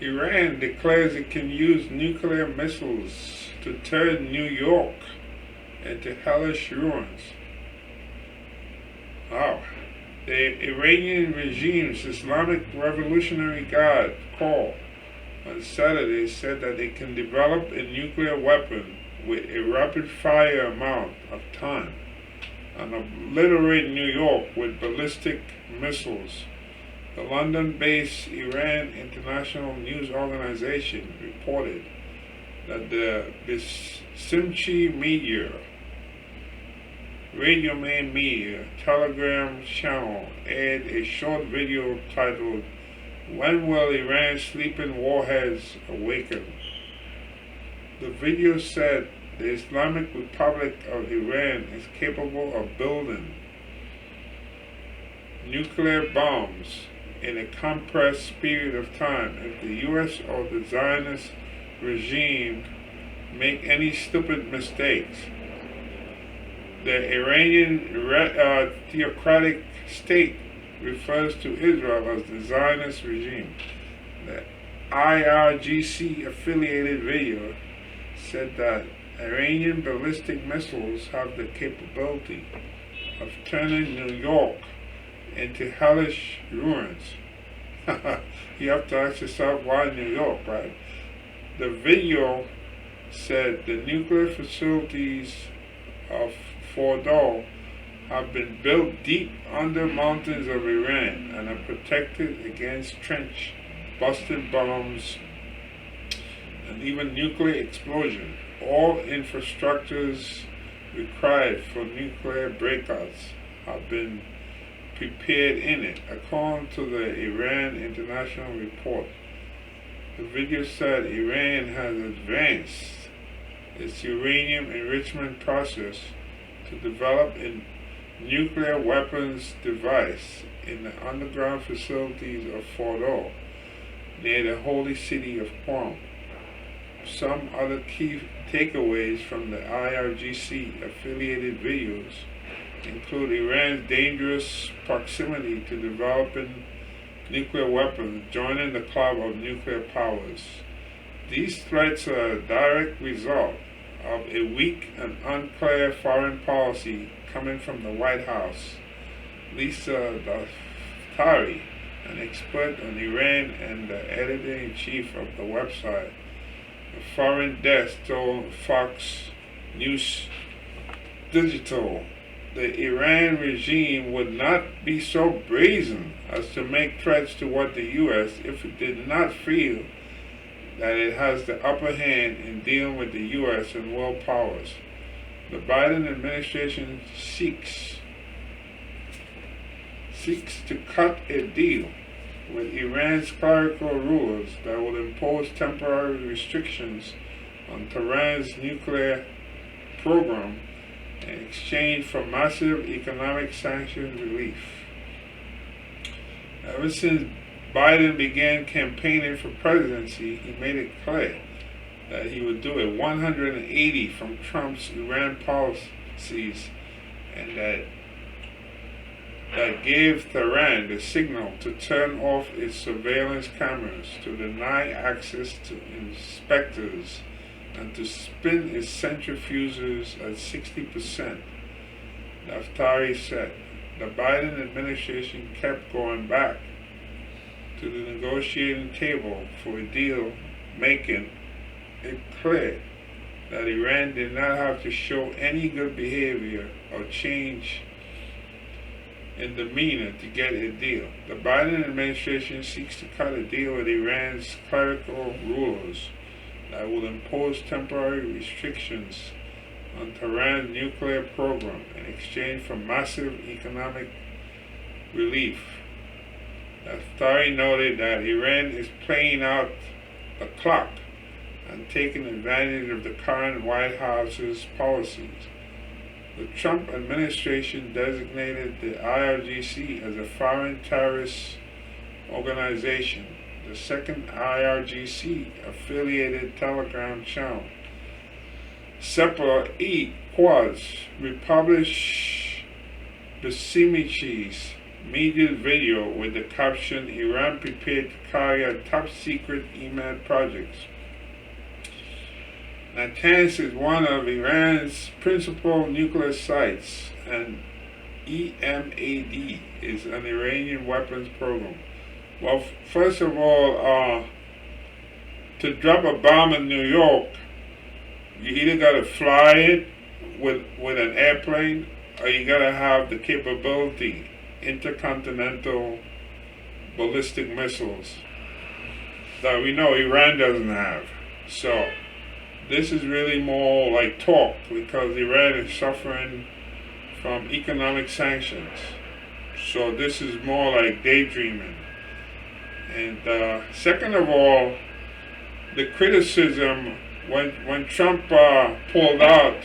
Iran declares it can use nuclear missiles to turn New York into hellish ruins. Wow. The Iranian regime's Islamic Revolutionary Guard Corps on Saturday said that it can develop a nuclear weapon with a rapid-fire amount of time and obliterate New York with ballistic missiles. The London-based Iran International News Organization reported that the Simchi Media, Radio Man Media Telegram channel aired a short video titled "When Will Iran's Sleeping Warheads Awaken?" The video said the Islamic Republic of Iran is capable of building nuclear bombs in a compressed period of time if the U.S. or the Zionist regime make any stupid mistakes. The Iranian theocratic state refers to Israel as the Zionist regime. The IRGC affiliated video said that Iranian ballistic missiles have the capability of turning New York into hellish ruins. You have to ask yourself, why New York, right? The video said the nuclear facilities of Fordow have been built deep under mountains of Iran and are protected against trench-busted bombs and even nuclear explosion. All infrastructures required for nuclear breakouts have been prepared in it, according to the Iran International Report. The video said Iran has advanced its uranium enrichment process to develop a nuclear weapons device in the underground facilities of Fordow, near the holy city of Qom. Some other key takeaways from the IRGC affiliated videos include Iran's dangerous proximity to developing nuclear weapons, joining the club of nuclear powers. These threats are a direct result of a weak and unclear foreign policy coming from the White House. Lisa Daftari, an expert on Iran and the editor-in-chief of the website, the Foreign Desk, told Fox News Digital the Iran regime would not be so brazen as to make threats toward the U.S. if it did not feel that it has the upper hand in dealing with the U.S. and world powers. The Biden administration seeks to cut a deal with Iran's clerical rulers that will impose temporary restrictions on Tehran's nuclear program in exchange for massive economic sanctions relief. Ever since Biden began campaigning for presidency, he made it clear that he would do a 180 from Trump's Iran policies, and that gave Tehran the signal to turn off its surveillance cameras, to deny access to inspectors, and to spin its centrifuges at 60%. Daftari said the Biden administration kept going back to the negotiating table for a deal, making it clear that Iran did not have to show any good behavior or change in demeanor to get a deal. The Biden administration seeks to cut a deal with Iran's clerical rulers that will impose temporary restrictions on Tehran's nuclear program in exchange for massive economic relief. Daftari noted that Iran is playing out the clock and taking advantage of the current White House's policies. The Trump administration designated the IRGC as a foreign terrorist organization. The second IRGC-affiliated Telegram channel, Separ-e Quds, republished Basimichi's media video with the caption, Iran prepared to carry out top secret EMAD projects. Natanz is one of Iran's principal nuclear sites, and EMAD is an Iranian weapons program. Well, first of all, to drop a bomb in New York, you either got to fly it with an airplane, or you got to have the capability, intercontinental ballistic missiles, that we know Iran doesn't have. So this is really more like talk, because Iran is suffering from economic sanctions. So this is more like daydreaming. And second of all, the criticism when Trump pulled out,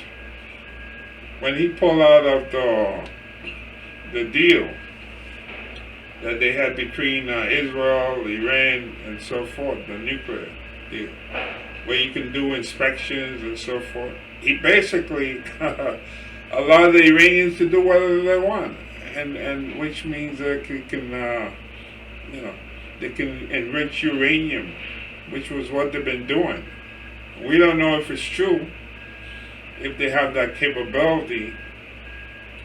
when he pulled out of the deal that they had between Israel, Iran, and so forth, the nuclear deal, where you can do inspections and so forth. He basically allowed the Iranians to do whatever they want, and which means they they can enrich uranium, which was what they've been doing. We don't know if it's true, if they have that capability,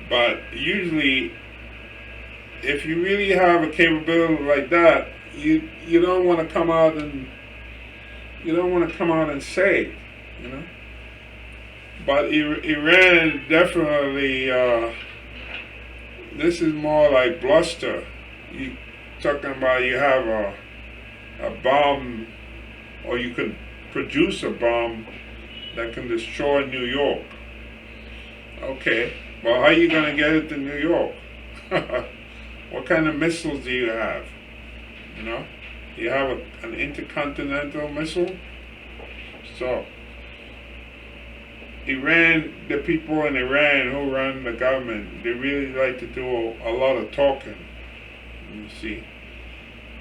but usually, if you really have a capability like that, you don't want to come out and say it, you know. But Iran definitely, this is more like bluster. You talking about you have a bomb, or you can produce a bomb that can destroy New York. Okay, well, how are you going to get it to New York? What kind of missiles do you have? You know, you have an intercontinental missile. So Iran, the people in Iran who run the government, they really like to do a lot of talking, you see.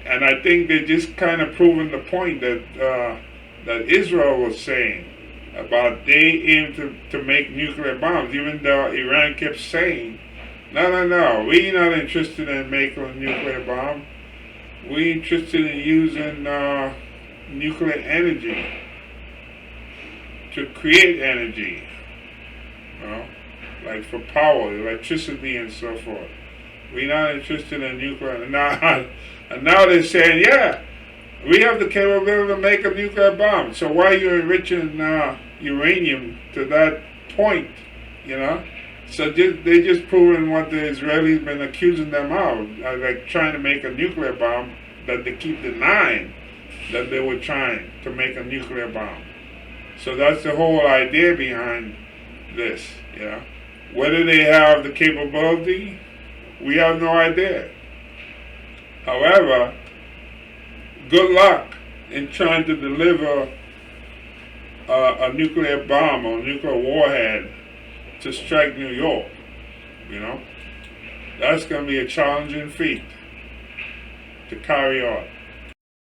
And I think they just kind of proven the point that Israel was saying about they aim to make nuclear bombs, even though Iran kept saying, no, we're not interested in making a nuclear bomb. We're interested in using nuclear energy to create energy, you know, like for power, electricity, and so forth. We're not interested in nuclear. And now they're saying, yeah, we have the capability to make a nuclear bomb. So why are you enriching uranium to that point, you know? So they just proving what the Israelis been accusing them of, like trying to make a nuclear bomb, that they keep denying that they were trying to make a nuclear bomb. So that's the whole idea behind this, you know. Whether they have the capability, we have no idea. However, good luck in trying to deliver a nuclear bomb or nuclear warhead to strike New York, you know. That's going to be a challenging feat to carry out.